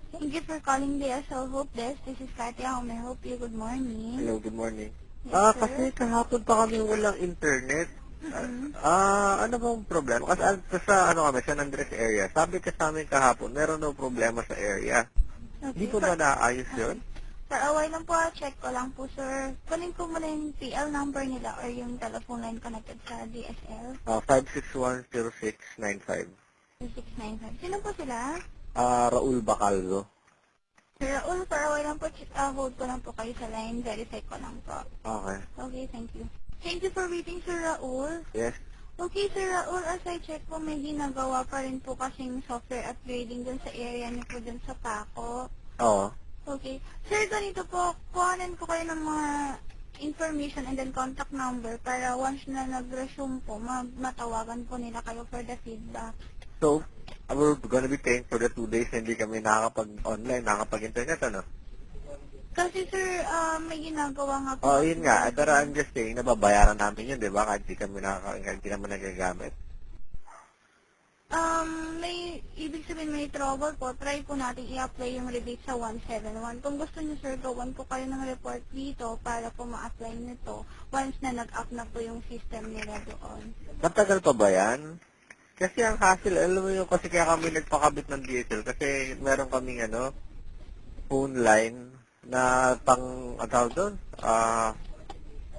Thank you for calling the SL Hope Desk. This is Katia. How may I help you? Good morning. Hello, good morning. Yes, sir. Kasi kahapon pa kami walang internet. Mm-hmm. Ano bang problema? Kasi sa San Andres area, sabi ka sa amin kahapon, meron daw problema sa area. Hindi Okay. po ba naayos yun? For a while lang po, check ko lang po, sir. Kunin ko muna yung PL number nila or yung telephone line connected sa DSL. 5610695. 2695. Sino po sila? Raul Bacalzo. Sir Raul, for a while lang po, hold ko lang po kayo sa line. Verify ko lang po. Okay. Okay, thank you. Thank you for waiting, Sir Raul. Yes. Okay, Sir Raul, as I check po, may ginagawa pa rin po kasing software upgrading dun sa area niyo po dun sa Paco. Oo. Okay. Sir, ganito po, kuhanan ko kayo ng mga information and then contact number para once na nag-resume po, matawagan po nila kayo for the feedback. So, we're gonna be paying for the 2 days na hindi kami nakakapag-online, nakakapag-internet, ano? Kasi sir, may ginagawa nga po. Oh, yun nga. Pero I'm just saying, nababayaran namin yun, di ba? Kahit hindi naman nagagamit. May, ibig sabihin may trouble po, try po natin i-apply yung rebate sa 171. Kung gusto niyo sir, gawan po kayo ng report dito para po ma-apply nito once na nag-up na po yung system nila doon. Matagal pa ba yan? Kasi ang hassle, alam mo yun, kasi kaya kami nagpakabit ng DSL kasi meron kaming phone line na tawag doon,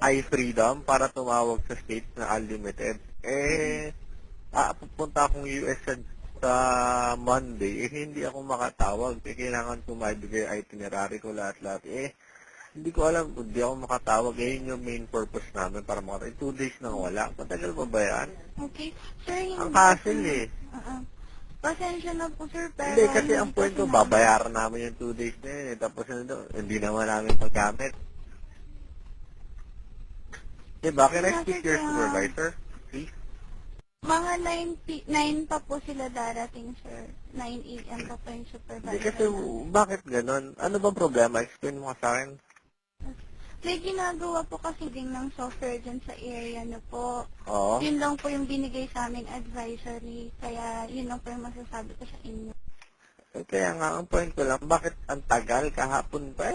iFreedom para tumawag sa state na unlimited. Pupunta akong US sa Monday, hindi ako makatawag. Kailangan ko maibigay itinerary ko lahat-lahat. Hindi ko alam, hindi ako makatawag. Yun yung main purpose namin para makatawag. 2 days nang wala. Matagal pa ba yan? Okay. Sir, hindi Ang hassle pasensya na po sir, pero Hindi, kasi ang point ko, babayaran namin yung 2 days na yun. Tapos hindi naman namin paggamit. Diba? Can I speak to your supervisor? Please? Mga 9 pa po sila darating, sir. 9 a.m. pa po yung supervisor. Hindi kasi, bakit ganun? Ano bang problema? Explain mo sa akin. May ginagawa po kasi din ng software dyan sa area niyo po. Oo. Yun lang po yung binigay sa aming advisory. Kaya yun lang po yung masasabi ko sa inyo. Kaya nga, ang point ko lang, bakit ang tagal kahapon pa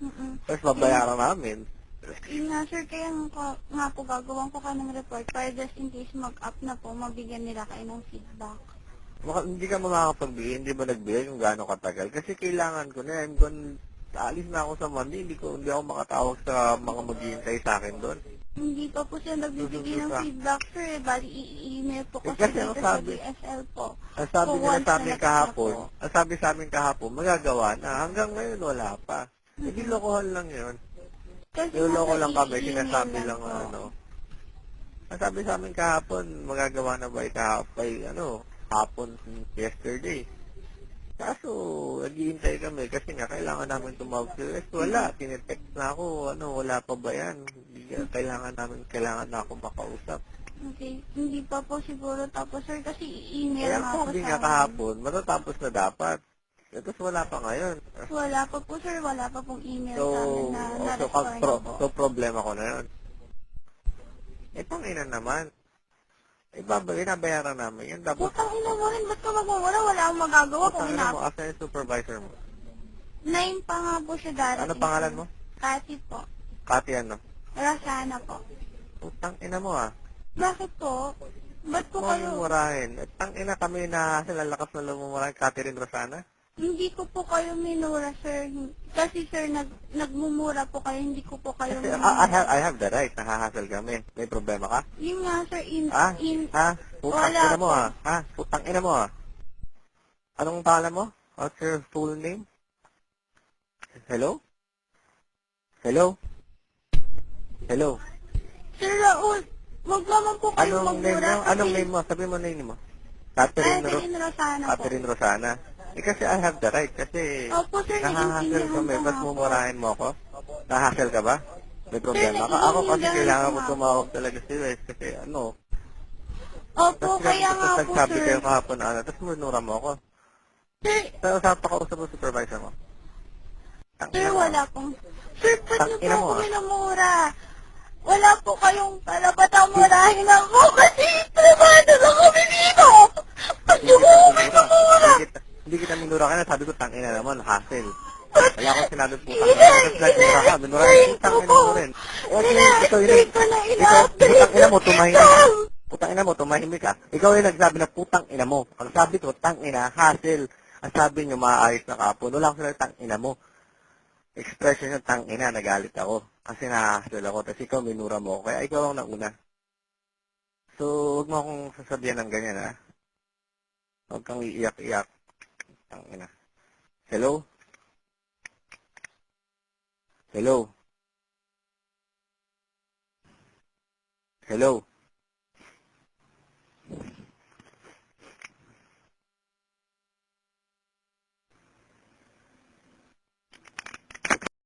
Mm-mm. Tapos babayaran namin. Yun nga, sir, kaya nga po gagawin ko ka ng report para just in case mag-up na po, mabigyan nila kayo ng feedback. Hindi ka makakapagbigay, hindi ba nagbigay kung gaano katagal? Kasi kailangan ko na, alis na ako sa Monday, hindi ako makatawag sa mga maghihintay sa akin doon. Hindi pa po siya nagbibigay ng feedback, sir. Bali, i-email po kasi kasi dito sa DSL po. Ang sabi nila sa amin kahapon, po. ang sabi sa amin kahapon, magagawa na. Hanggang ngayon wala pa. Hindi lokohan lang yun. Kasi Niloloko nasa lang kami, i-email sinasabi lang lang po. Ang sabi sa amin kahapon, magagawa na ba hapon yesterday. Kaso, naghihintay kami kasi nga kailangan namin tumawag sa US. Wala, tinetext na ako, wala pa ba yan? Kailangan na ako makausap. Okay, hindi pa po siguro tapos, sir, kasi i-email Kaya nga po sabi sa nga amin. kahapon, matatapos na dapat. Tapos wala pa ngayon. Wala pa po, sir. Wala pa pong email sa amin na na-restore na po. So problema ko na yun. Tangina naman. Binabayaran namin yan. Tapos, Putang ina mo rin, ba't ka magmumura? Wala akong magagawa kung tangina mo, asa yung supervisor mo? 9 pa nga po siya darating. Ano pangalan mo? Kati po. Kati ano? Rasana po. Tangina mo Bakit po? Ba't po kayo? Murahin. Tangina kami na lalakas na lumumurahin. Catherine Rosana? Hindi ko po kayo minura, sir. Kasi, sir, nagmumura po kayo. Hindi ko po kayo Kasi minura. I have the right. Nahahasal kami. May problema ka? Yun nga, sir. Putang Wala ina mo po. Putang ina mo Anong pangalan mo? What's your full name? Hello? Hello? Hello? Sir Raul, wag naman po kayo magmura. Anong name mo? Sabi mo name mo. Catherine Rosana po. Catherine Rosana. Kasi I have the right. Kasi Opo, sir, nahahasal naiintindihan kami. ko Ba't nga po. mumurahin mo ako? Nahahasal ka ba? May problema ka? Sir, Ako kasi naiintindihan kailangan ko ko nga tumawag talaga si Wes. Kasi Opo, kaya nga po, nagsabi sir. kayo kahapon tapos minura mo ako. Sir, Pero sa pakausap mo supervisor mo. sir, wala pong... Sir, ba't niyo po Tangina mo, ako minumura? Wala po kayong karapatang murahin ako kasi privado lang kami dito. Ba't niyo po ako minumura? Hindi hindi kita minura ka na, sabi ko, tangina naman, hassle. Wala akong sinabi putang ina. Tapos nagmura ka, minura ka, putang ina mo rin. Eh, ito yun, ikaw, putang ina mo, tumahimik ka. Putang ina mo, tumahimik ka. Ikaw yung nagsabi na putang ina mo. Ang sabi ko, tang ina, hassle. Ang sabi nyo, maayos na kapon. Wala akong sinabi, tang ina mo. Expression yung tang ina, nagalit ako. Kasi na-hassle ako. Tapos ikaw, minura mo ako. Kaya ikaw ang nauna. So, huwag mo akong sasabihan ng ganyan, ha? Huwag kang iiyak-iyak. Tang ina. Hello? Hello? Hello?